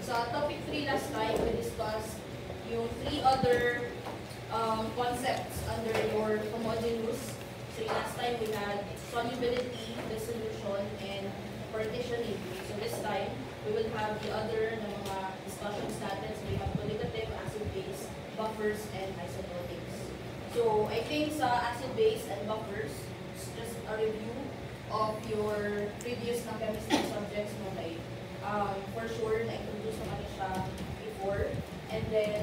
sa topic 3 last time, we discussed yung 3 other concepts under your homogeneous. So last time we had solubility, dissolution, and partitioning. So this time, we will have the other na mga discussions natin. So we have colligative, acid-base, buffers, and isotopics. So I think sa acid-base and buffers, just a review of your previous na chemistry subjects mo kay for sure, na-introduce naman siya before. And then,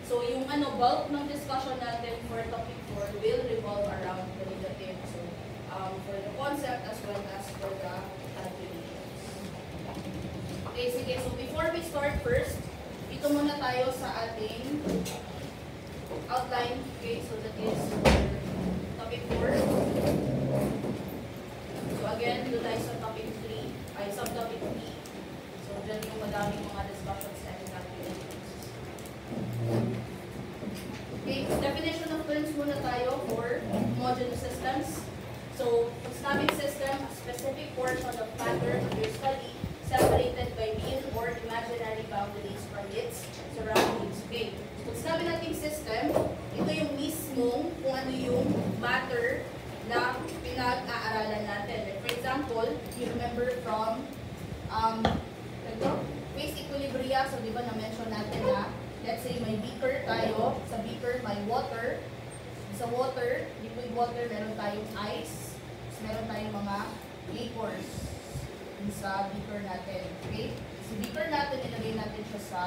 so yung bulk ng discussion natin for topic 4 will revolve around colligative. So, for the concept as well as for the calculations. Okay, sige. So, before we start first, dito muna tayo sa ating outline. Okay, so that is topic 4. So, again, doon tayo sa topic 3, ay subtopic 3. So, dyan yung madaming mga discussions and calculations. Okay, definition of terms muna tayo for homogeneous systems. So, pag sinabing system, a specific portion of matter under study separated by real or imaginary boundaries from its surroundings. Okay, so pag sinabi natin system, ito yung mismong kung ano yung matter na pinag-aaralan natin. Like for example, you remember from phase equilibria, so di ba na-mention natin na let's say may beaker tayo, sa beaker may water, sa water, liquid water, meron tayong ice, meron tayong mga vapors sa beaker natin. Okay? So beaker natin, ilagay natin siya sa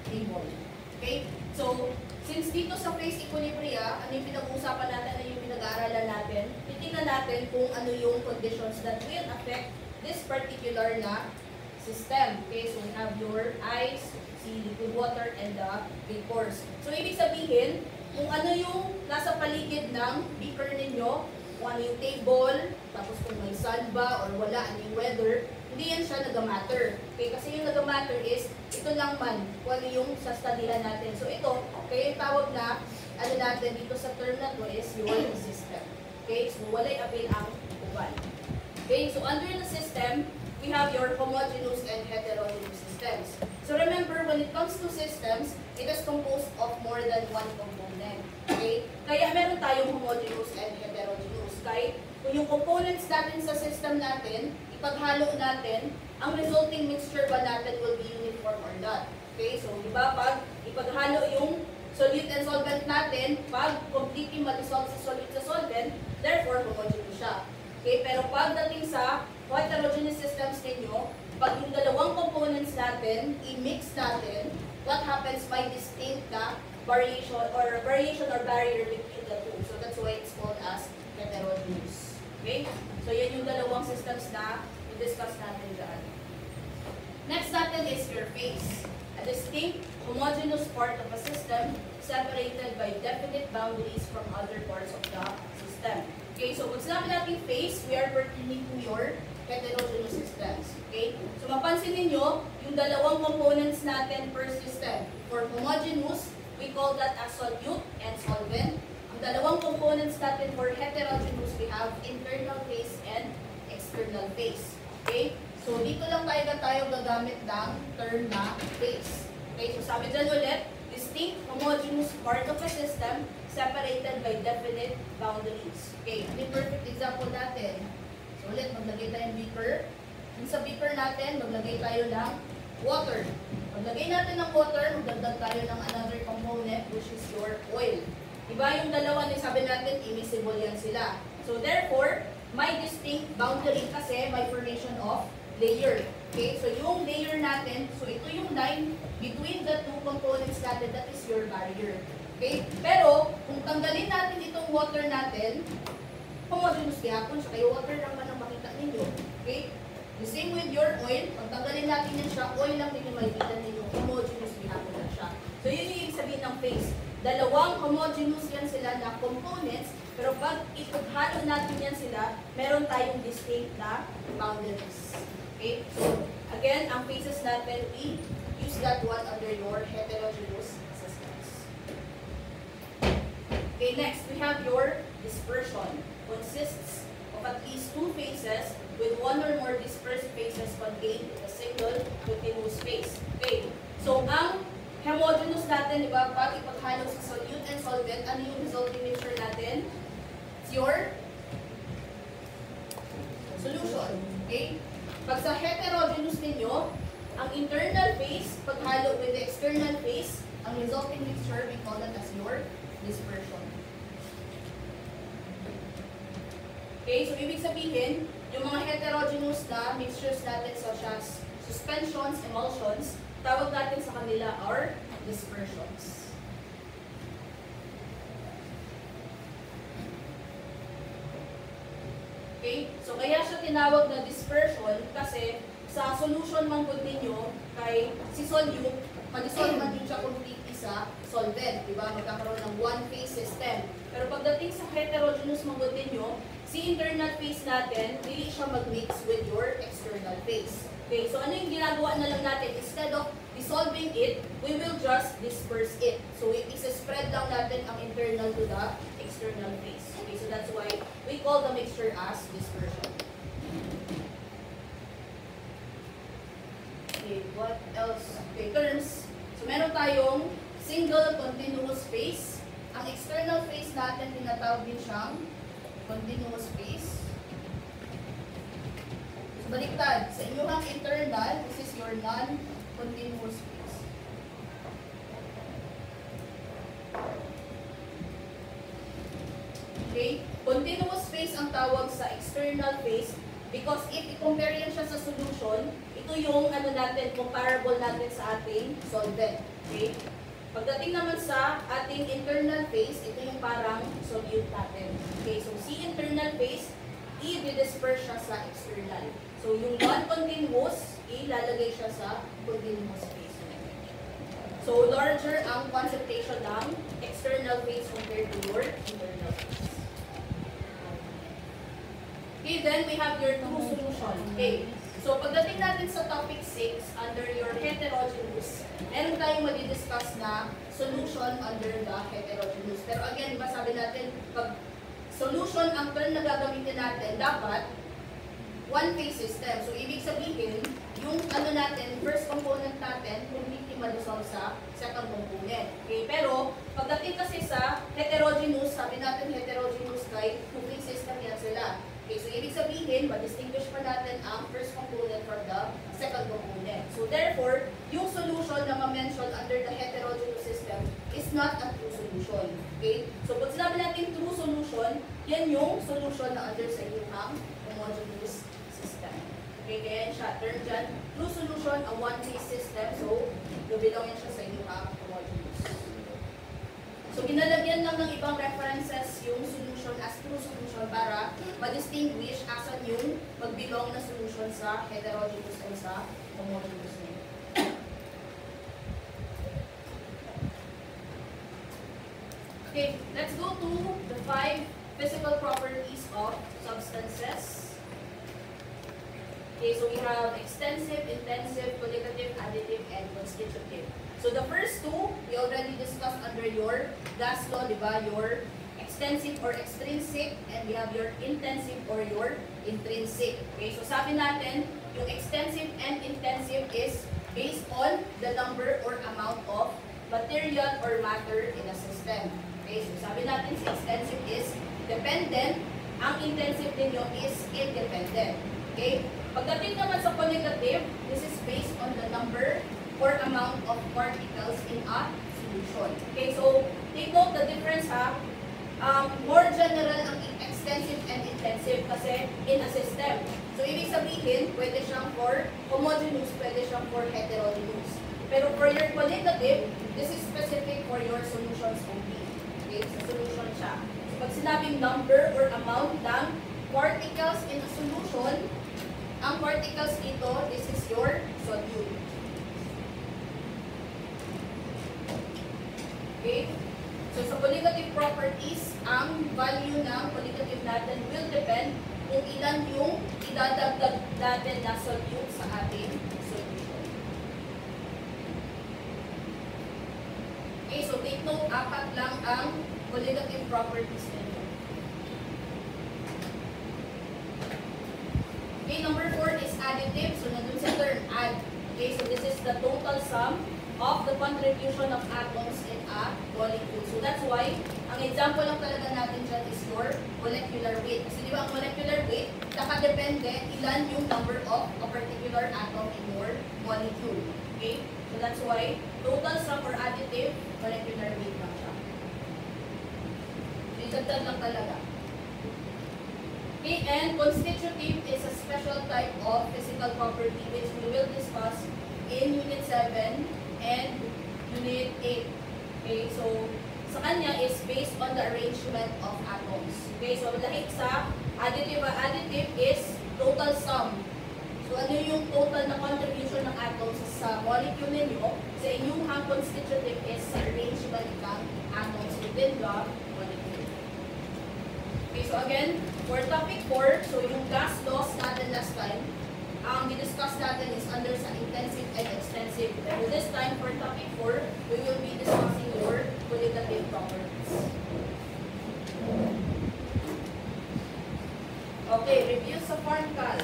table. Okay? So, since dito sa phase equilibria, ano yung pinag-uusapan natin, ano yung pinag-aaralan natin, titingnan natin kung ano yung conditions that will affect this particular na system. Okay, so we have your ice, liquid water, and the vapors. So, ibig sabihin, kung ano yung nasa paligid ng beaker ninyo, kung ano yung table, tapos kung may sun ba or wala, ano yung weather, hindi yan siya nag-matter. Okay, kasi yung nag-matter is, ito lang man, kung ano yung sastudihan natin. So, ito, kaya yung tawag na, ano natin dito sa term na to is your system. Okay, so walay apil ang uban. Okay, so under the system, we have your homogeneous and heterogeneous systems. So remember, when it comes to systems, it is composed of more than one component. Okay? Kaya meron tayong homogeneous and heterogeneous. Kahit kung yung components natin sa system natin, ipaghalo natin, ang resulting mixture ba natin will be uniform or not. Okay? So, di ba, pag ipaghalo yung solute and solvent natin, pag completely ma-dissolve sa solute sa solvent, therefore, homogeneous siya. Okay? Pero pagdating sa heterogeneous systems ninyo, pag yung dalawang components natin, i-mix natin, what happens by distinct na variation or barrier between the two. So that's why it's called as heterogeneous. Okay? So yan yung dalawang systems na i-discuss natin dyan. Next natin is your phase. A distinct, homogeneous part of a system separated by definite boundaries from other parts of the system. Okay, so pag sinabi natin phase, we are pertaining to your heterogeneous systems. Okay? So mapansin ninyo, yung dalawang components natin per system. For homogeneous, we call that as solute and solvent. Ang dalawang components natin for heterogeneous, we have internal phase and external phase. Okay? So dito lang tayo gagamit ng term na phase. Okay? So sabi dyan ulit, distinct homogeneous part of a system separated by definite boundaries. Okay? Ano yung perfect example natin? So ulit, maglagay tayong beaker. Yung sa beaker natin, maglagay tayo ng water. Maglagay natin ng water, magdagdag tayo ng another component, which is your oil. Diba yung dalawa, sabi natin, immiscible yan sila. So therefore, may distinct boundary kasi may formation of layer. Okay, so yung layer natin, so ito yung line between the two components natin, that is your barrier. Okay, pero kung tanggalin natin itong water natin, homogeneous gihapon siya, kayo water lang man ang makita ninyo. Okay? The same with your oil, pag tanggalin natin yan siya, oil lang ninyo makikita ninyo, homogeneous gihapon lang siya. So yun yung ibig sabihin ng phase. Dalawang homogeneous yan sila na components, pero pag ipaghalo natin yan sila, meron tayong distinct na boundaries. Okay? So, again, ang phases natin, we use that one under your heterogeneous systems. Okay, next, we have your dispersion. Consists of of at least two phases with one or more dispersed phases contained in a single continuous phase. Okay, so ang homogeneous natin, di ba, pag ipaghalo sa solute and solvent, ano yung resulting mixture natin? It's your solution. Okay? Pag sa heterogeneous ninyo, ang internal phase, paghalo with the external phase, ang resulting mixture, we call it as your dispersion. Okay, so ibig sabihin, yung mga heterogeneous na mixtures natin such as suspensions, emulsions, tawag natin sa kanila are dispersions. Okay, so kaya siya tinawag na dispersion kasi sa solution man po ninyo kay si solute, mag-dissolve man din siya completely sa solvent, di ba? Magkakaroon ng one-phase system. Pero pagdating sa heterogeneous man po ninyo, si internal phase natin, hindi siya mag-mix with your external phase. Okay, so ano yung ginagawa na lang natin? Instead of dissolving it, we will just disperse it. So i-spread lang natin ang internal to the external phase. Okay, so that's why we call the mixture as dispersion. Okay, what else? Okay, terms. So meron tayong single continuous phase. Ang external phase natin, tinatawag din siyang continuous phase. So baliktad, sa inyong internal, this is your non-continuous phase. Okay, continuous phase ang tawag sa external phase because if i-compare yan siya sa solution, ito yung ano natin, comparable natin sa ating solvent. Okay? Pagdating naman sa ating internal phase, ito yung parang solute natin. Okay, so si internal phase, i-disperse siya sa external. So yung non-continuous, ilalagay siya sa continuous phase. So larger ang concentration ng external phase compared to your internal phase. Okay, then we have your true solution. Okay, so pagdating natin sa topic 6, under your heterogeneous, meron tayong madidiscuss na solution under the heterogeneous. Pero again, diba sabi natin, pag solution ang term na gagamitin natin, dapat one-phase system. So ibig sabihin, yung ano natin, first component natin, completely ma-dissolve sa second component. Okay, pero pagdating kasi sa heterogeneous, sabi natin heterogeneous kay two-phase system yan sila. Okay, so ibig sabihin, ma-distinguish pa natin ang first component from the second component. So therefore, yung solution na ma-mention under the heterogeneous system is not a true solution. Okay? So pag sinabi natin true solution, yan yung solution na under sa inyong homogeneous system. Okay, kaya yan siya, term dyan, true solution, a one-phase system, so bibilang yan siya sa inyong homogeneous. So, ginalagyan lang ng ibang references yung solution as true solution para ma-distinguish asan yung mag-belong na solution sa heterogeneous o sa homogeneous. Okay, let's go to the 5 physical properties of substances. Okay, so we have extensive, intensive, colligative, additive, and constitutive. So the first two, we already discussed under your gas law, di ba? Your extensive or extrinsic, and we have your intensive or your intrinsic. Okay, so sabi natin, yung extensive and intensive is based on the number or amount of material or matter in a system. Okay, so sabi natin si extensive is dependent, ang intensive ninyo is independent. Okay, pagdating naman sa colligative, this is based on the number or amount of particles in a solution. Okay, so take note the difference ha. More general ang extensive and intensive kasi in a system. So ibig sabihin, pwede siyang for homogeneous, pwede siyang for heterogeneous. Pero for your colligative, this is specific for your solutions only. Okay, so solution siya. So pag sinabing number or amount ng particles in a solution, ang particles dito, this is your solute. Okay? So, sa colligative properties, ang value ng colligative natin will depend kung ilan yung idadagdag natin na solute sa ating solution. Okay, so take note, 4 lang ang colligative properties nito. Okay, number 4 is additive. So, nandun sa term, add. Okay, so this is the total sum of the contribution of atoms in a molecule. So, that's why, ang example lang talaga natin dyan is your molecular weight. Kasi di ba ang molecular weight, nakadepende ilan yung number of a particular atom in your molecule. Okay, so that's why, total sum or additive, molecular weight lang siya. Idagdag lang talaga. Okay, and constitutive is a special type of physical property which we will discuss in Unit 7 and Unit 8. Okay, so sa kanya is based on the arrangement of atoms. Okay, so lahit sa additive, additive is total sum. So ano yung total na contribution ng atoms sa molecule ninyo? Sa inyong constitutive is sa arrangement ng atoms within the molecule. Okay, so again, for topic 4, so yung gas laws natin last time, ang discuss natin is under sa intensive and extensive. And this time, for topic 4, we will be discussing your qualitative properties. Okay, review sa farm cal.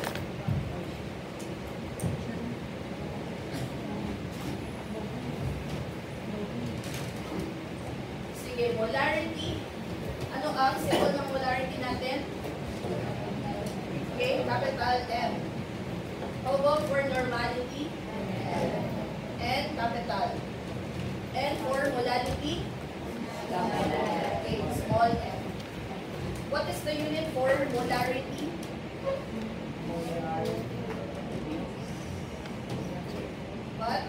Sige, molarity. Ano ang symbol ng molarity natin? Okay, capital M. How about for normality? And capital. And for molality? Okay, small m. What is the unit for molarity? What?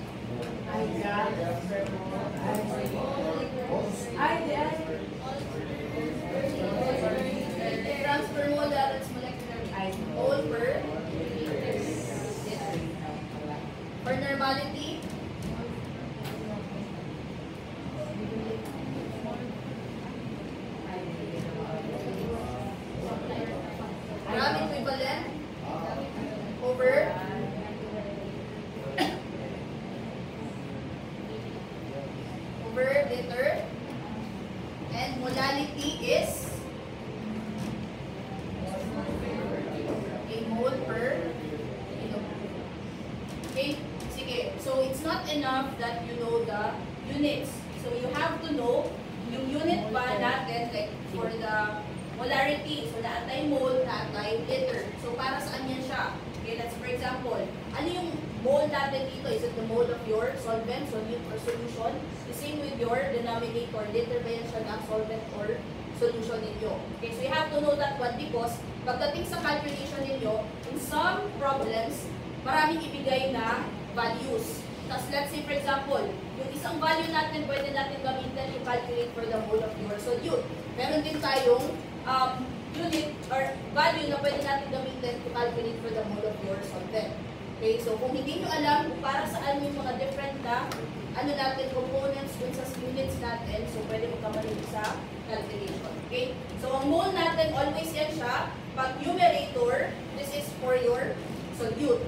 Grams per mole, that's molecular mole per liter. For normality, gram equivalent over liter, and molality is a mole per kilo. Okay, sige. So it's not enough that you know the units. So you have to know yung unit pa natin, like for the molarity. So naatay mole, naatay liter. So para saan yan siya? Okay, let's for example, ano yung mole natin dito? Is it the mole of your solvent, solute, or solution? The same with your denominator. Liter ba yan siya ng solvent or solution ninyo? Okay, so you have to know that one because pagdating sa calculation ninyo, in some problems, maraming ibigay na values. Tapos let's say for example, yung isang value natin, pwede natin gamitin to calculate for the mole of your solute. Meron din tayong unit or value na pwede natin gamitin to calculate for the mole of your solvent. Okay, so kung hindi nyo alam kung para saan yung mga different na components dun sa units natin, so pwede magkamali sa calculation. Okay, so ang mole natin, always yan siya. Pag numerator, this is for your solute.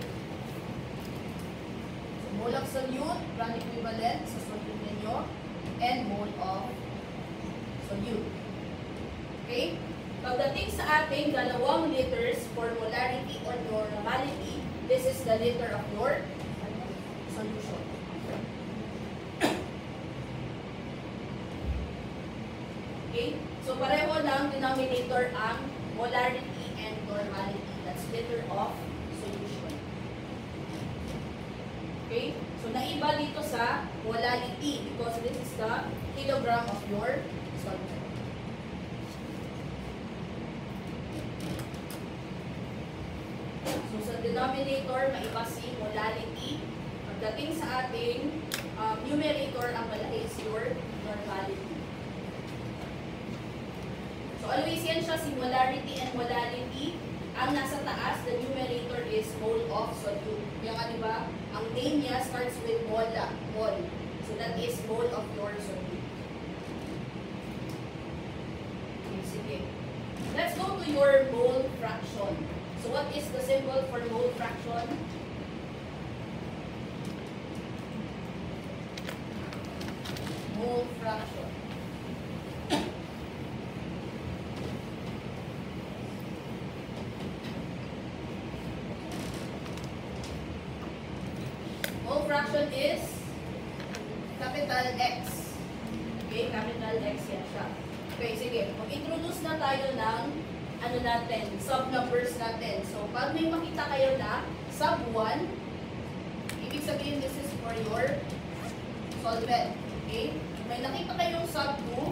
So mole of solute, brand equivalent sa solute ninyo, and mole of solute. Okay, pagdating sa ating dalawang liters for molarity or normality, this is the liter of your solution. Okay? So, pareho ng denominator ang molarity and normality. That's liter of solution. Okay? So, naiba dito sa molality because this is the kilogram of your solvent. So, sa denominator, maiba si molality. Pagdating sa ating numerator, ang malaki is your normality. So, always yan siya, si molarity and molality. Ang nasa taas, the numerator is mole of solute. Yung nga, diba? Ang name niya starts with mola, mole. So, that is mole of your solute. Okay, sige. Let's go to your mole fraction. So, what is the symbol for mole fraction? Mole fraction. fraction is capital X. Okay, capital X yan siya. Okay, sige. Mag-introduce na tayo ng ano natin, sub-numbers natin. So, pag may makita kayo na sub 1, ibig sabihin this is for your solvent. Okay? May nakita kayong sub 2,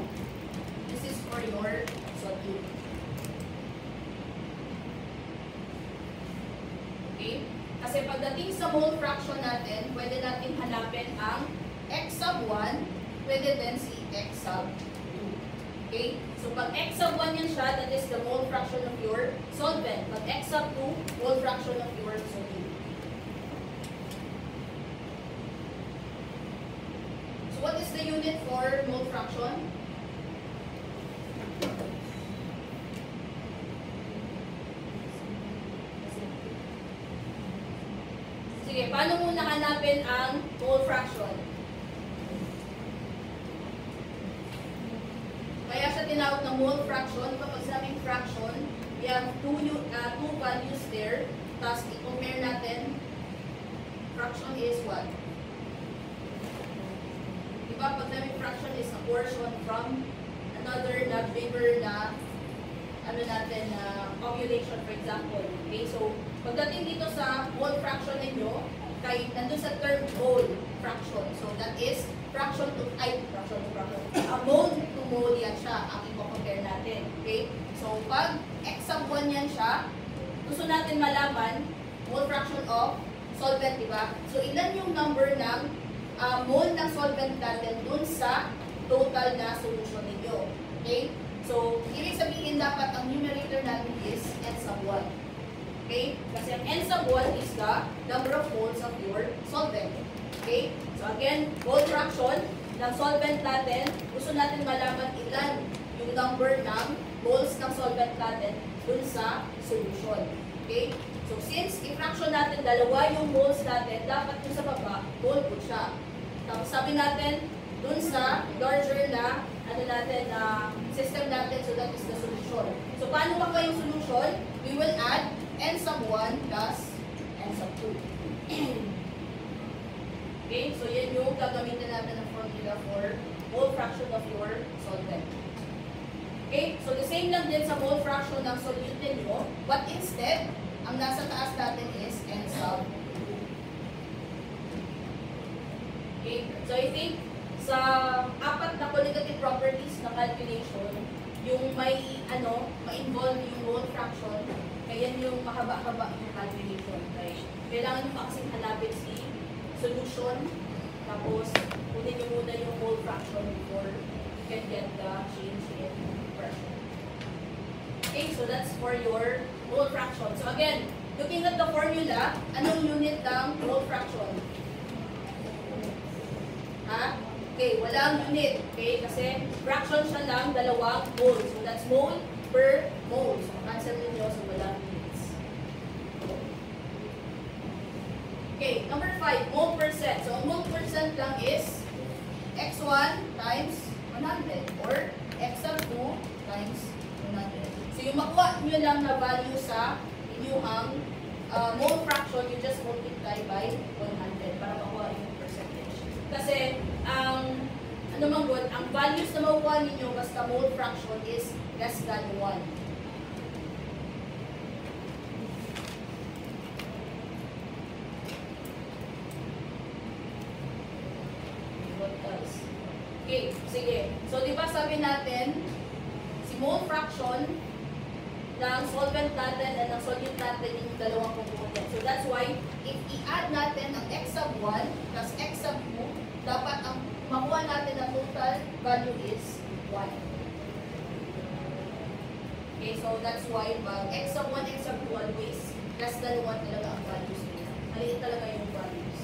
this is for your solute. Okay? Kasi pagdating sa mole fraction natin, pwede natin hanapin ang x sub 1, pwede din si x sub 2. Okay? So pag x sub 1 yan siya, that is the mole fraction of your solvent. Pag x sub 2, mole fraction of your solute. So what is the unit for mole fraction? Sige, paano muna hanapin ang mole fraction? Kaya siya tinawag na mole fraction. Kapag sabing fraction, we have two values there. Tapos i-compare natin. Fraction is what? Diba? Pag sabing fraction is a portion from another na bigger na ano natin na population, for example. Okay, so pagdating dito sa mole fraction ninyo, kahit nandun sa term mole fraction, so that is fraction to mole to mole yan siya ang i-compare natin. Okay, so pag x sub 1 yan siya, gusto natin malaman mole fraction of solvent, diba? So ilan yung number ng mole ng solvent natin dun sa total na solution ninyo. Okay, so ibig sabihin dapat ang numerator natin is n sub 1. Okay? Kasi ang n sub 1 is the number of moles of your solvent. Okay? So again, mole fraction ng solvent natin, gusto natin malaman ilan yung number ng moles ng solvent natin dun sa solution. Okay? So since i-fraction natin dalawa yung moles natin, dapat yung sa baba, mole po siya. Tapos sabi natin, dun sa larger na ano natin na system natin, so that is the solution. So paano makuha yung solution? We will add n sub 1 plus n sub 2. Okay, so yan yung gagamitin natin ng formula for mole fraction of your solvent. Okay, so the same lang din sa mole fraction ng solute ninyo, but instead, ang nasa taas natin is n sub 2. Okay, so I think sa apat na qualitative properties na calculation, yung may ma-involve yung mole fraction, kaya yung mahaba-haba yung calculation. Okay? Kailangan nyo pa kasing hanapin si solution, tapos kunin nyo muna yung mole fraction before you can get the change in pressure. Okay, so that's for your mole fraction. So again, looking at the formula, anong unit ng mole fraction? Ha? Okay, walang unit. Okay, kasi fraction siya lang, dalawang mole. So that's mole per mole. So cancel ninyo, so walang units. Okay, number 5, mole percent. So ang mole percent lang is x1 times 100 or x sub 2 times 100. So yung makuha nyo lang na value sa inyong mole fraction, you just multiply by 100 para makuha yung percentage. Kasi ang values na makuha ninyo basta mole fraction is less than 1. What else? Okay, sige. So, di ba sabi natin, si mole fraction ng solvent natin at ng solute natin yung dalawang component. So, that's why, if i-add natin ang x sub 1 plus x sub 2, dapat ang makuha natin na total value is 1. Okay, so that's why pag x sub 1, x sub 2 always less than 1 talaga ang values nila. Maliit talaga yung values.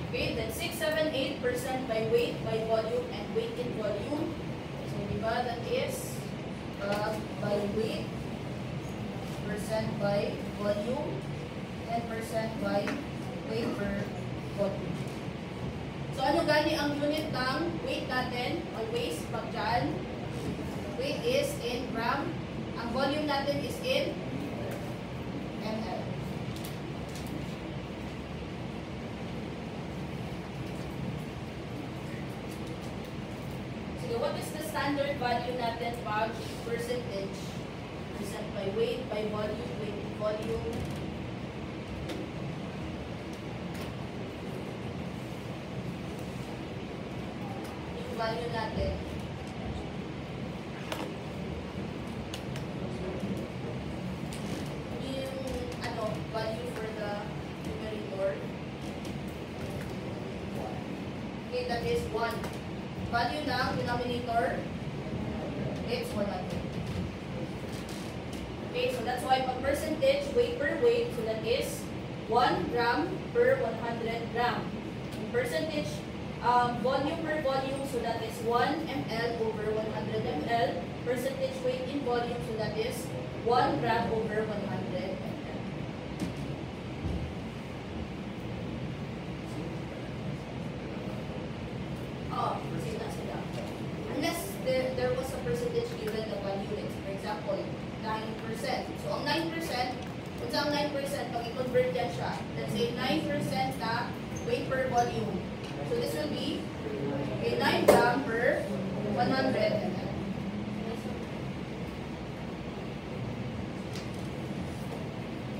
Okay, then 6, 7, 8% by weight, by volume, and weight in volume. So, diba, that is by weight, percent by volume, 10% by weight per volume. So ano gani ang unit ng weight natin? Always, pag dyan, weight is in gram. Ang volume natin is in ml. So what is the standard value natin pag percentage? Percent by weight, by volume, weight in volume. Yung value natin. Value for the numerator. Okay, that is 1. Value ng denominator, it's 100. Okay, so that's why pag percentage, weight per weight, so that is 1 gram per 100 gram. In percentage, volume per volume, so that is 1 ml over 100 ml. Percentage weight in volume, so that is 1 gram over 100 ml. Unless there was a percentage given na 1 unit. For example, 9%. So, ang 9%, kung saan 9%, pag i-convert yan siya, let's say 9% na weight per volume. So, this will be a 9 gram per 100 ml.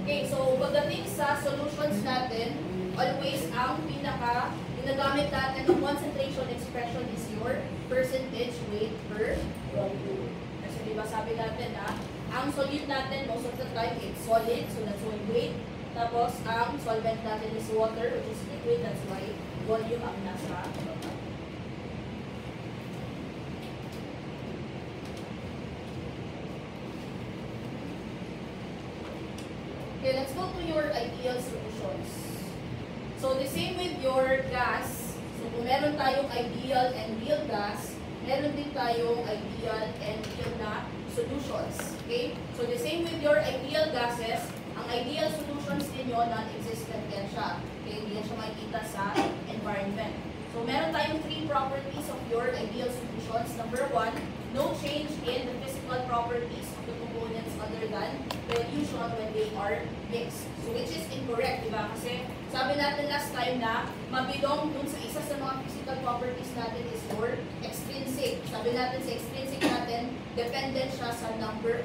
Okay, so pagdating sa solutions natin, always ang ginagamit natin ng concentration expression is your percentage weight per volume. Kasi diba sabi natin na ang solute natin most of the time it's solid, so that's why weight. Tapos ang solvent natin is water, which is liquid, that's why volume ang nasa baba. Okay, let's go to your ideal solutions. So, the same with your gas. So, kung meron tayong ideal and real gas, meron din tayong ideal and real na solutions. Okay? So, the same with your ideal gases, ang ideal solutions ninyo, non-existent yan siya. Okay? Hindi yan siya makikita sa environment. So, meron tayong 3 properties of your ideal solutions. Number 1, no change in the physical properties of the components other than dilution when they are mixed. So, which is incorrect, diba? Kasi, sabi natin last time na mabilong dun sa isa sa mga physical properties natin is your extrinsic. Sabi natin sa extrinsic natin, dependent siya sa number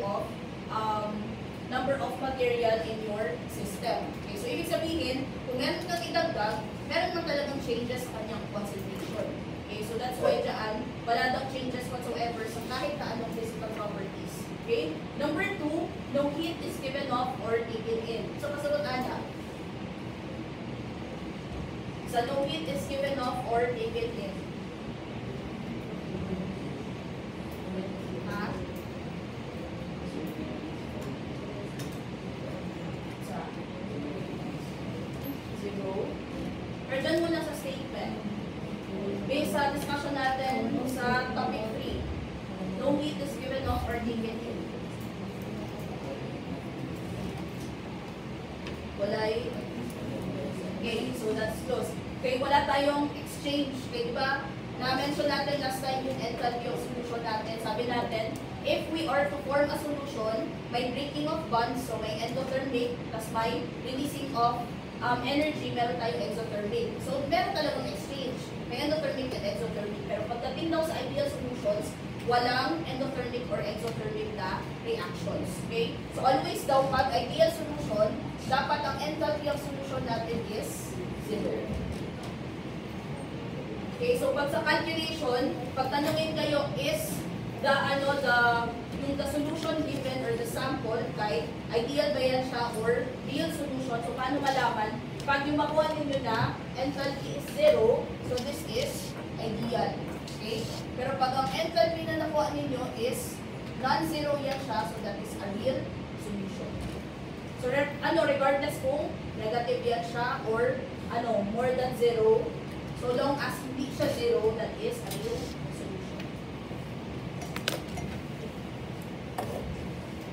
of material in your system. Okay, so ibig sabihin, kung meron kang idagdag, meron man talagang changes sa kanyang concentration. Okay, so that's why dyan, wala daw changes whatsoever sa kahit na anong physical properties. Okay? Number 2, no heat is given off or taken in. So, kasagot Ana. Sa no heat is given off or taken in. Ha? Sa 0. Pero dyan muna sa statement. Based sa discussion natin sa topic 3, no heat is given off or taken in. Walay. Okay, so that's close. Okay, wala tayong exchange. Okay, diba? Na-mention natin last time yung enthalpy of solution natin. Sabi natin, if we are to form a solution, may breaking of bonds, so may endothermic, tas may releasing of energy, meron tayong exothermic. So, meron talagang exchange. May endothermic and exothermic. Pero pagdating daw sa ideal solutions, walang endothermic or exothermic na reactions. Okay? So, always daw pag ideal solution, dapat ang enthalpy of solution natin is 0. Okay, so pag sa calculation, pag tanungin kayo is the solution given or the sample, kahit ideal ba yan siya or real solution, so paano malaman? Pag yung makuha ninyo na enthalpy is 0, so this is ideal. Okay? Pero pag ang enthalpy na nakuha ninyo is non-zero yan siya, so that is a real solution. So regardless kung negative yan siya or more than 0, so long as hindi siya 0, that is a real solution.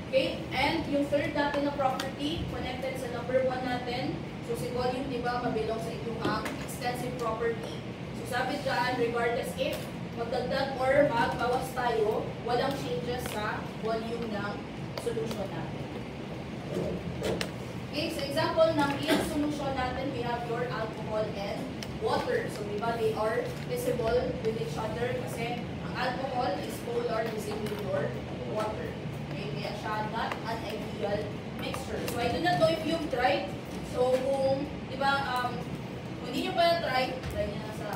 Okay, and yung third natin na property, connected sa number 1 natin, so si volume, di ba, mabilong sa itong extensive property. So sabi dyan, regardless if magdagdag or magbawas tayo, walang changes sa volume ng solution natin. Okay, so example ng iyong solution natin, we have your alcohol and water. So diba, they are visible with each other kasi ang alcohol is polar the same with your water. Okay, kaya siya not an ideal mixture. So I do not know if you've tried. So kung, diba, kung hindi nyo pa na-try, try nyo na sa,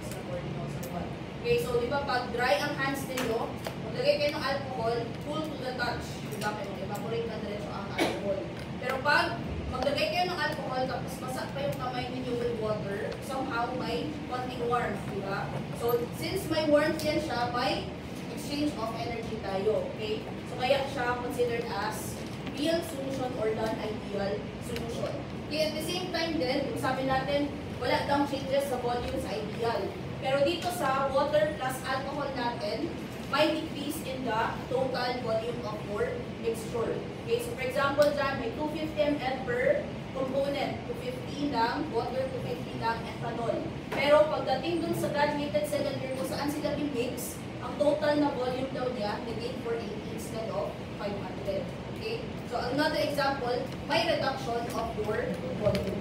sa board nyo, sa one. Okay, so diba, pag dry ang hands ninyo, maglagay kayo ng alcohol, cool to the touch. Diba, may mag-evaporate na diretso ang alcohol. Pero pag maglagay kayo ng alcohol, tapos masak pa yung kamay ninyo with water, somehow may konting warmth, diba? So, since may warmth yan siya, may exchange of energy tayo, okay? So, kaya siya considered as real solution or non-ideal solution. Okay, at the same time din, kung sabi natin, wala daw changes sa volume sa ideal. Pero dito sa water plus alcohol natin, may decrease in the total volume of your mixture. Okay, so for example dyan, may 250 ml per component, 250 ng water, 250 ng ethanol. Pero pagdating dun sa graduated cylinder kung saan sila i-mix, ang total na volume daw niya, naging 480 instead of 500. Okay, so another example, may reduction of your volume.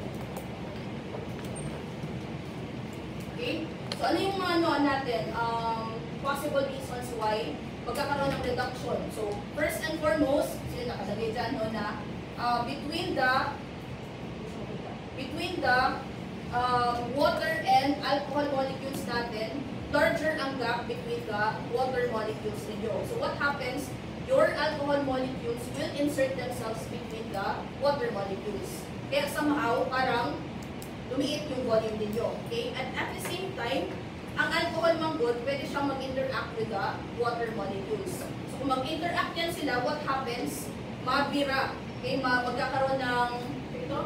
Okay, so ano yung mga ano natin? Possible reasons why magkakaroon ng reduction. So, first and foremost, sila nakalagay dyan, no, na between the water and alcohol molecules natin, larger ang gap between the water molecules ninyo. So, what happens? Your alcohol molecules will insert themselves between the water molecules. Kaya somehow, parang lumiit yung volume ninyo. Okay? And at the same time, ang alcohol manggod, pwede siyang mag-interact with the water molecules. So kung mag-interact yan sila, what happens? Mabira. Okay, magkakaroon ng ito.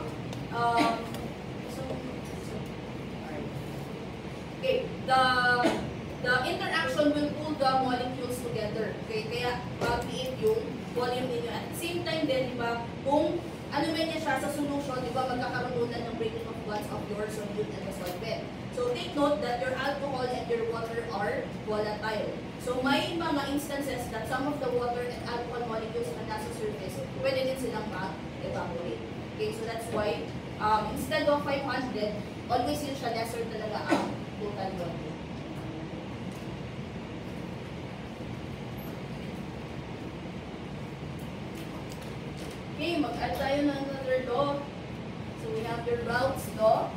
Okay, the interaction will pull the molecules together. Okay, kaya mag-liit yung volume ninyo. At the same time din, di ba, kung ano man niya siya sa solution, di ba, magkakaroon ng breaking of bonds of your solute and the solvent. So take note that your alcohol and your water are volatile. So may mga instances that some of the water and alcohol molecules na nasa surface, pwede din silang mag-evaporate. Okay, so that's why instead of 500, always yun siya lesser talaga ang total volume. Okay, mag-add tayo ng another law. So we have your Raoult's law.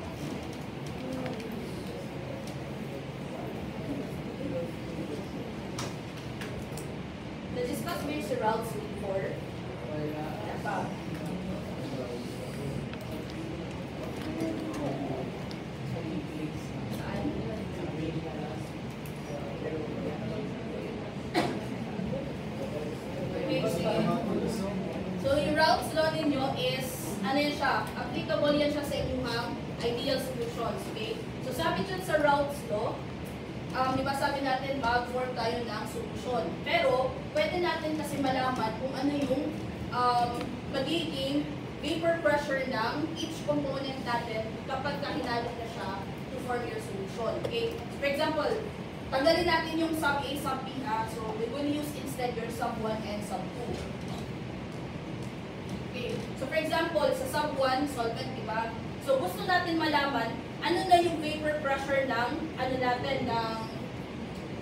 Na-discuss mo yung si Raoult's before? Saan? So yung Raoult's law ninyo is, ano yan siya? Applicable yan siya sa inyong ideal solutions, okay? So sabi dyan sa Raoult's law, di ba sabi natin mag-form tayo ng solution. Pero, pwede natin kasi malaman kung ano yung magiging vapor pressure ng each component natin kapag kahinalo na siya to form your solution. Okay? So, for example, tanggalin natin yung sub A, sub B, so we will use instead your sub 1 and sub 2. Okay. So, for example, sa sub 1, solvent, diba? So, gusto natin malaman ano na yung vapor pressure ng ano natin, ng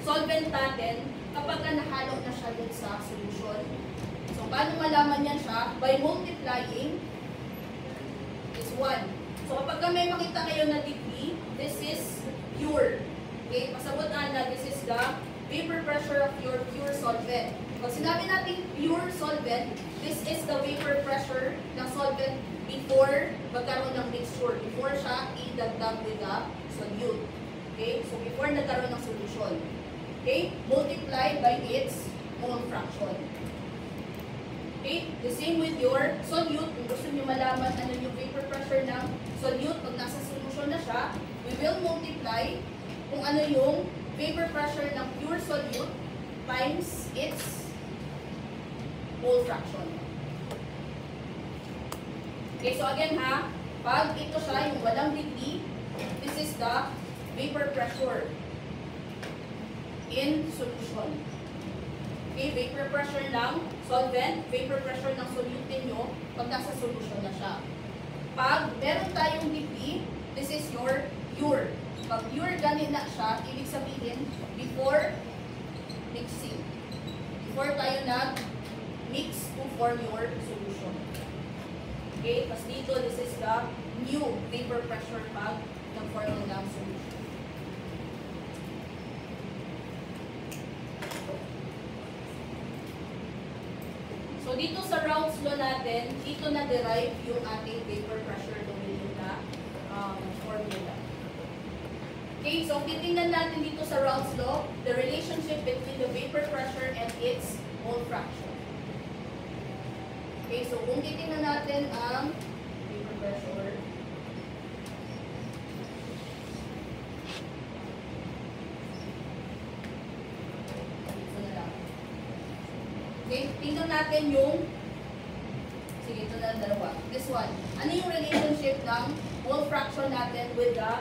solvent natin kapag nahalo na siya dun sa solution. So, paano malaman yan siya? By multiplying this one. So, kapag may makita kayo na degree, this is pure. Okay? Pasabot na this is the vapor pressure of your pure solvent. Pag sinabi natin pure solvent, this is the vapor pressure ng solvent before magkaroon ng mixture, before siya idagdag with the solute. Okay? So, before nagkaroon ng solution. Okay? Multiplied by its mole fraction. Okay? The same with your solute. Kung gusto nyo malaman ano yung vapor pressure ng solute, pag nasa solution na siya, we will multiply kung ano yung vapor pressure ng pure solute times its mole fraction. Okay, so again ha, pag ito siya yung walang degree, this is the vapor pressure in solution. Okay, vapor pressure ng solvent, vapor pressure ng solute nyo pag nasa solution na siya. Pag meron tayong DP, this is your pure. Pag pure ganit na siya, ibig sabihin, before mixing. Before tayo nag-mix to form your solution. Okay, tapos dito, this is the new vapor pressure pag nag-form ng solution. So, dito sa Raoult's law natin, dito na-derive yung ating vapor pressure domain na formula. Okay, so titingnan natin dito sa Raoult's law, the relationship between the vapor pressure and its mole fraction. Okay, so kung titingnan natin ang vapor pressure, okay, tingnan natin yung, sige, ito na dalawa. This one. Ano yung relationship ng mole fraction natin with the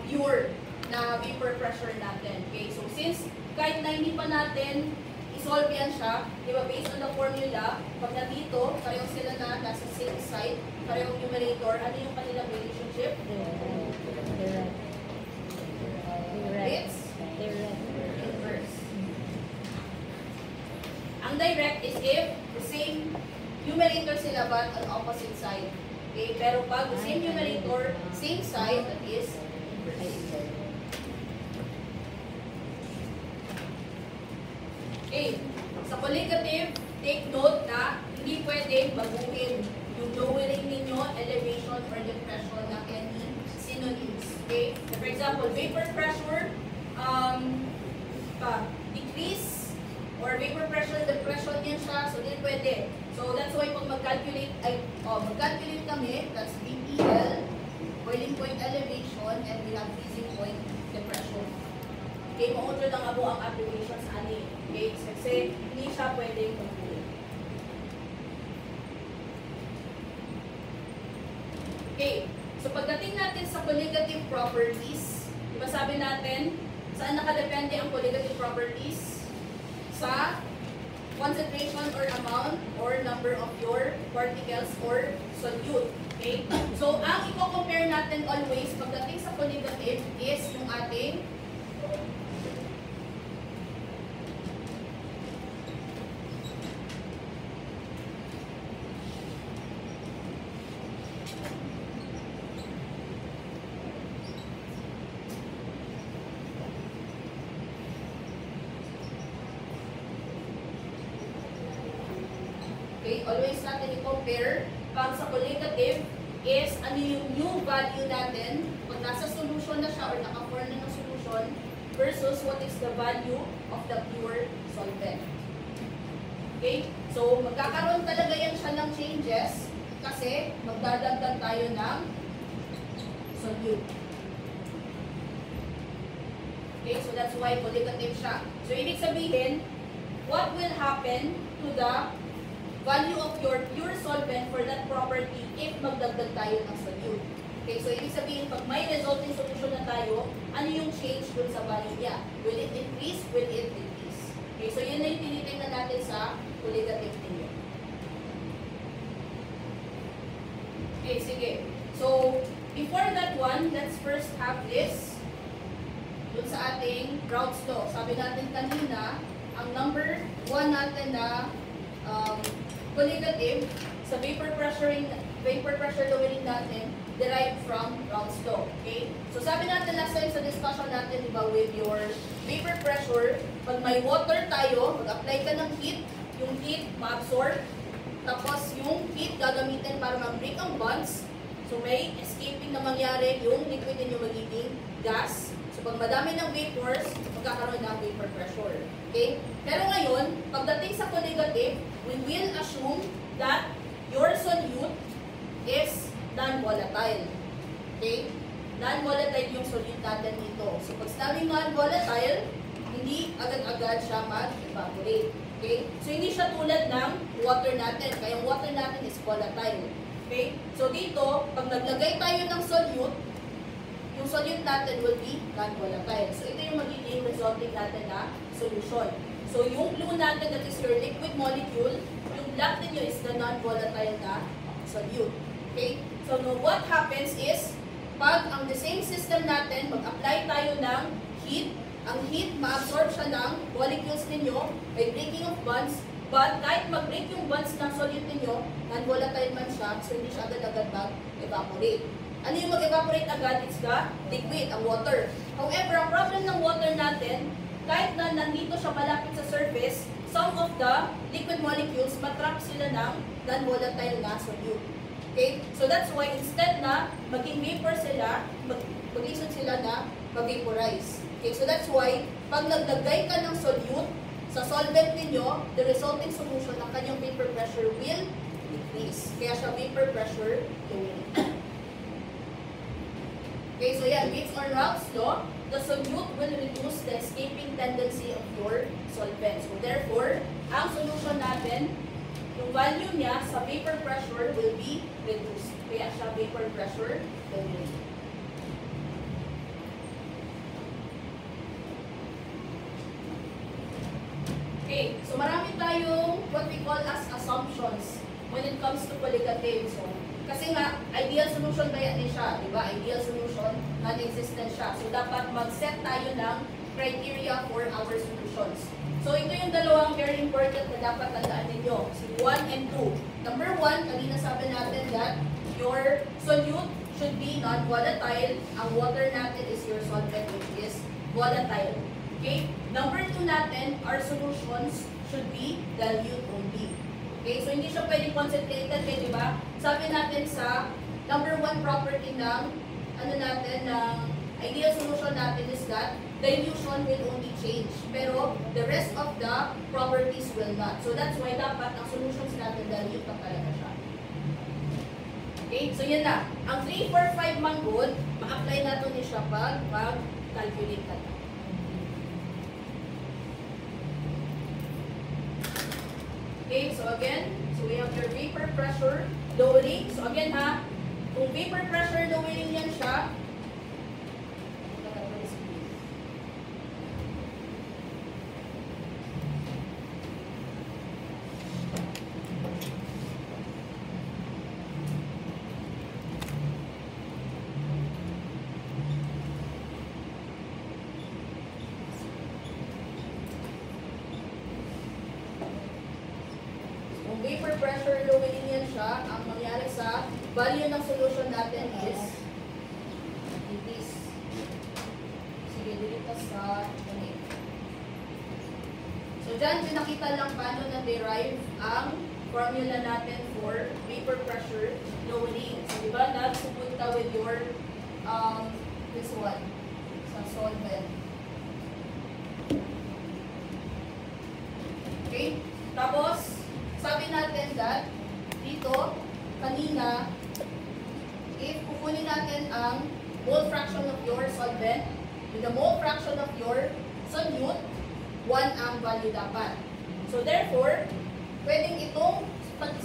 pure na vapor pressure natin? Okay, so since kahit na hindi pa natin isolve yan siya, di ba, based on the formula, pag nandito, parehong sila na nasa same side, parehong numerator, ano yung kanilang relationship? It's inverse. Ang direct is if the same numerator sila but on opposite side. Okay, pero pag the same numerator, same side, that is inverse. Okay, sa colligative, take note na hindi pwedeng baguhin yung lowering ninyo, elevation or depression ng any synonyms. Okay, so for example, vapor pressure, decrease, or vapor pressure, depression yan siya, so hindi pwede. So that's why pag mag-calculate kami, that's VPL, boiling point elevation, and we have freezing point depression. Okay, maunod lang ako ang applications ani. Okay, kasi hindi siya pwedeng mag-ulit. Okay, so pagdating natin sa colligative properties, diba sabi natin, saan nakadepende ang colligative properties? Sa concentration or amount or number of your particles or solute. Okay? So, ang i-compare natin always pagdating sa colligative is yung ating always natin i-compare pag sa colligative is ano yung new value natin pag nasa solution na siya or naka-form na ng solution versus what is the value of the pure solvent. Okay? So, magkakaroon talaga yan siya ng changes kasi magdadagdag tayo ng solute. Okay? So, that's why colligative siya. So, ibig sabihin, what will happen to the value of your pure solvent for that property if magdagdag tayo ng solute. Okay, so ibig sabihin, pag may resulting solution na tayo, ano yung change dun sa value niya? Will it increase? Will it decrease? Okay, so yun na yung tinitingnan natin sa colligative ninyo. Okay, sige. So, before that one, let's first have this dun sa ating Raoult's law. Sabi natin kanina, ang number 1 natin na colligative sa vapor pressure lowering natin derived from Raoult's law. Okay? So sabi natin last time sa discussion natin, diba, with your vapor pressure, pag may water tayo, mag-apply ka ng heat, yung heat ma-absorb, tapos yung heat gagamitin para mag-break ang bonds. So may escaping na mangyari, yung liquid ninyo magiging gas. So pag madami ng vapors, magkakaroon ng vapor pressure. Okay? Pero ngayon, pagdating sa colligative, we will assume that your solute is non-volatile. Okay? Non-volatile yung solute natin dito. So pag sinabing non-volatile, hindi agad-agad siya mag-evaporate. Okay? So hindi siya tulad ng water natin. Kaya yung water natin is volatile. Okay? So dito, pag naglagay tayo ng solute, yung solute natin will be non-volatile. So, ito yung magiging resulting natin na solution. So, yung blue natin, that is your liquid molecule, yung black ninyo is the non-volatile na solute. Okay? So, no, what happens is, pag ang the same system natin, mag-apply tayo ng heat, ang heat, ma-absorb siya ng molecules ninyo by breaking of bonds, but kahit mag-break yung bonds ng solute ninyo, non-volatile man siya, so hindi siya agad-agad mag-evaporate. Ano yung mag-evaporate agad? It's the liquid, ang water. However, ang problem ng water natin, kahit na nandito siya malapit sa surface, some of the liquid molecules, matrap sila ng non-volatile na solute. Okay? So that's why instead na maging vapor sila, mag-isod sila na mag-vaporize. Okay? So that's why, pag naglagay ka ng solute sa solvent ninyo, the resulting solution ng kanyang vapor pressure will decrease. Kaya siya vapor pressure lowering. Okay, so yan, Gibbs or Raoult's law, the solute will reduce the escaping tendency of your solvent. So therefore, ang solution natin, yung value niya sa vapor pressure will be reduced. Kaya siya vapor pressure lowering. Okay, so marami tayong what we call as assumptions when it comes to colligative. So, kasi nga, ideal solution kaya ni siya, di ba? Ideal solution, non-existent siya. So, dapat mag-set tayo ng criteria for our solutions. So, ito yung dalawang very important na dapat tandaan ninyo. Si 1 and 2. Number 1, kanina sabi natin that your solute should be non-volatile. Ang water natin is your solvent, which is volatile. Okay? Number 2 natin, our solutions should be dilute only. Okay? So, hindi siya pwedeng concentrated, di ba? Sabi natin sa number 1 property ng, ng ideal solution natin is that dilution will only change. Pero, the rest of the properties will not. So, that's why dapat ang solutions natin dilute na talaga siya. Okay? So, yan na. Ang 3, 4, 5 man good, ma-apply natin niya siya pag calculate natin. Okay, so again, so we have your vapor pressure lowering. So again ha, kung vapor pressure lowering yan siya, vapor pressure lowering yan siya, ang mangyari sa value ng solution natin is this. Sige, dito sa so dyan, pinakita lang paano na-derive ang formula natin for vapor pressure lowering. So diba, nagsubod ka with your this one, sa solvent. Okay? Tapos, sabi natin that dito, kanina, if kukunin natin ang mole fraction of your solvent, with the mole fraction of your solute, 1 ang value dapat. So therefore, pwedeng itong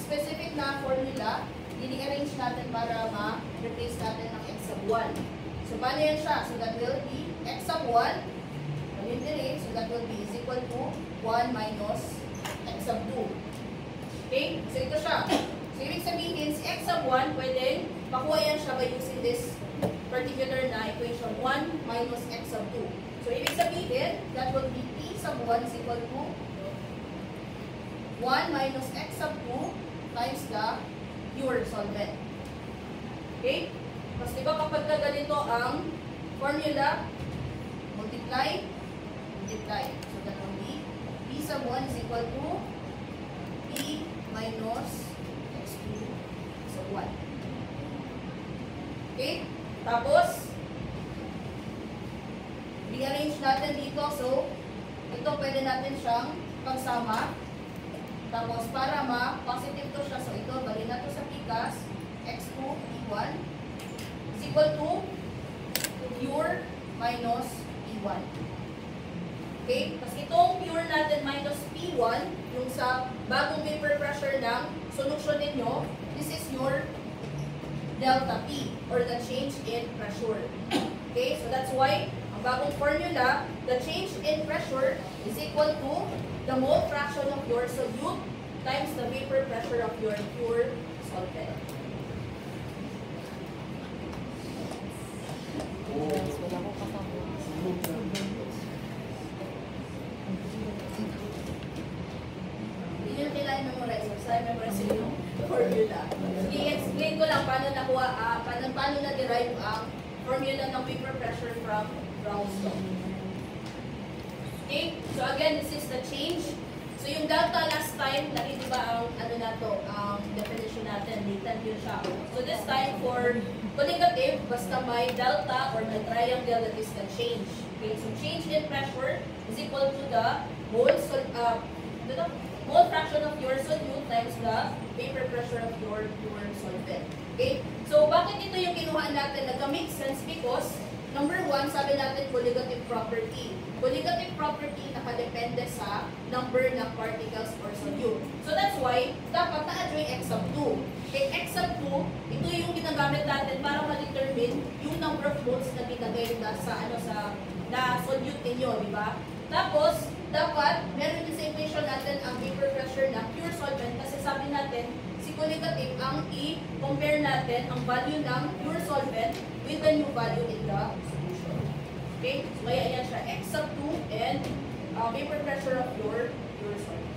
specific na formula, i-arrange natin para ma-replace natin ng x sub 1. So paano yan siya? So that will be x sub 1, so that will be is equal to 1 minus x sub 2. Okay? So, ito siya. So, ibig sabihin, si x sub 1, pwedeng makuha yan siya by using this particular na equation 1 minus x sub 2. So, ibig sabihin, that will be p sub 1 is equal to 1 minus x sub 2 times the pure solvent. Okay? Tapos, diba kapag ganito ang formula, multiply. So, that will be p sub 1 is equal to p minus x2 sub 1. Okay? Tapos, rearrange natin dito. So, ito pwede natin siyang pagsama. Tapos, para ma-positive to siya. So, ito, bali na to sa pikas. x2, p1 is equal to pure minus p1. Okay? Tapos, itong pure natin minus p1, yung sa bagong vapor pressure ng solution ninyo, this is your delta P, or the change in pressure. Okay, so that's why ang bagong formula, the change in pressure is equal to the mole fraction of your solute times the vapor pressure of your pure solvent. Hindi nyo kailangan memorize. Basta memorize yung formula. I-explain ko lang paano nakuha, paano na-derive ang formula ng vapor pressure from Brown's law. Okay? So again, this is the change. So yung delta last time, nakita ba ang ano na to, ang definition natin, latent yun siya. So this time for colligative, basta may delta or may triangle, that is the change. Okay, so change in pressure is equal to the mole fraction of your solute times the vapor pressure of your pure solvent. Okay, so bakit ito yung kinuha natin? Nag-make sense because number one, sabi natin colligative property. Colligative property nakadepende sa number ng particles or solute. So that's why, dapat na-add yung x sub 2. Okay, x sub 2, ito yung ginagamit natin para ma-determine yung number of moles na binagay na sa solute ninyo, di ba? Tapos, dapat, meron din sa equation natin ang vapor pressure ng pure solvent kasi sabi natin, si colligative ang i-compare natin ang value ng pure solvent with the new value in the solution. Okay? So, kaya yan siya, x sub 2 and vapor pressure of your pure solvent.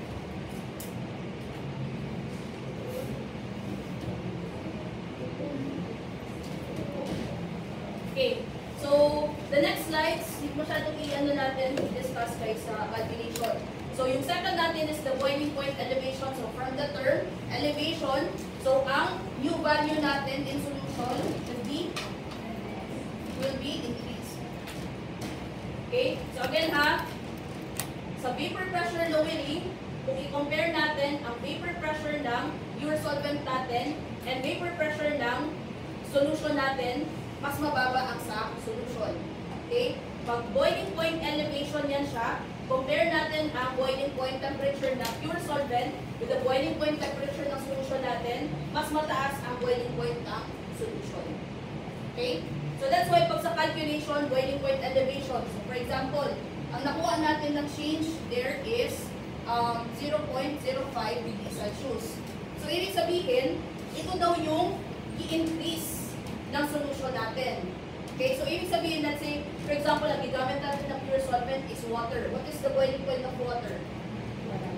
Okay. So, the next slides, hindi masyadong i-ano natin, discuss guys sa calculation. So, yung second natin is the boiling point elevation. So, from the term elevation, so ang new value natin in solution will be increased. Okay? So, again ha, sa vapor pressure lowering, kung i-compare natin ang vapor pressure ng pure solvent natin and vapor pressure ng solution natin, mas mababa ang sa solution. Okay? Pag boiling point elevation yan siya, compare natin ang boiling point temperature ng pure solvent with the boiling point temperature ng solution natin, mas mataas ang boiling point ng solution. Okay? So that's why pag sa calculation, boiling point elevation. So for example, ang nakuha natin ng change there is 0.05 degrees Celsius. So ibig sabihin, ito daw yung i-increase ng solution natin. Okay, so ibig sabihin, let's say, for example, ang gigamit natin ng pure solvent is water. What is the boiling point of water?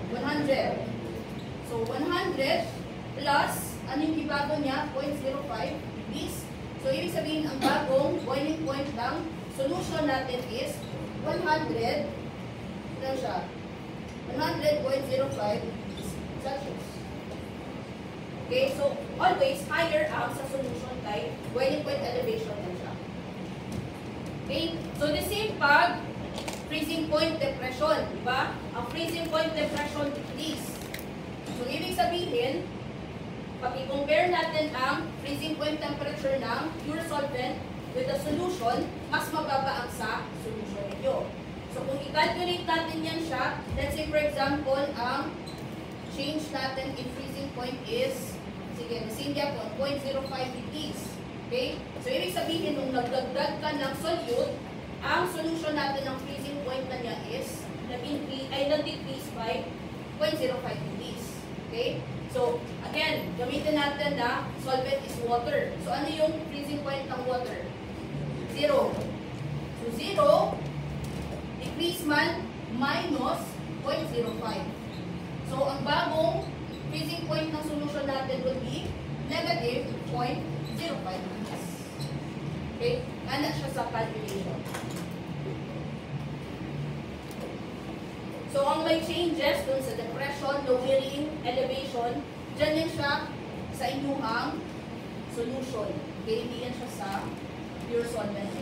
100. So 100 plus, ano yung ibago niya? 0.05 degrees. So ibig sabihin, ang bagong boiling point ng solution natin is 100, ano siya? 100.05 degrees Celsius. Okay, so always higher ang sa solution kay boiling point elevation din siya. Okay, so the same pag freezing point depression, di ba? Ang freezing point depression decrease. So ibig sabihin, pag i-compare natin ang freezing point temperature ng pure solvent with the solution, mas mababa ang sa solution niyo. So kung i-calculate natin yan siya, let's say for example, ang change natin in freezing point is, sige, nasin niya po, 0.05 degrees. Okay? So, ibig sabihin, nung nagdagdag ka ng solute, ang solution natin ng freezing point na niya is, nag-decrease by 0.05 degrees. Okay? So, again, gamitin natin na solvent is water. So, ano yung freezing point ng water? 0. So, 0, decrease man, minus 0.05. So, ang bagong freezing point ng solution natin will be negative 0.05 degrees. Okay? Ano siya sa calculation. So, ang may changes dun sa depression, lowering, elevation, dyan yan siya sa inyong solution. Okay? Hindi yan siya sa pure solvent.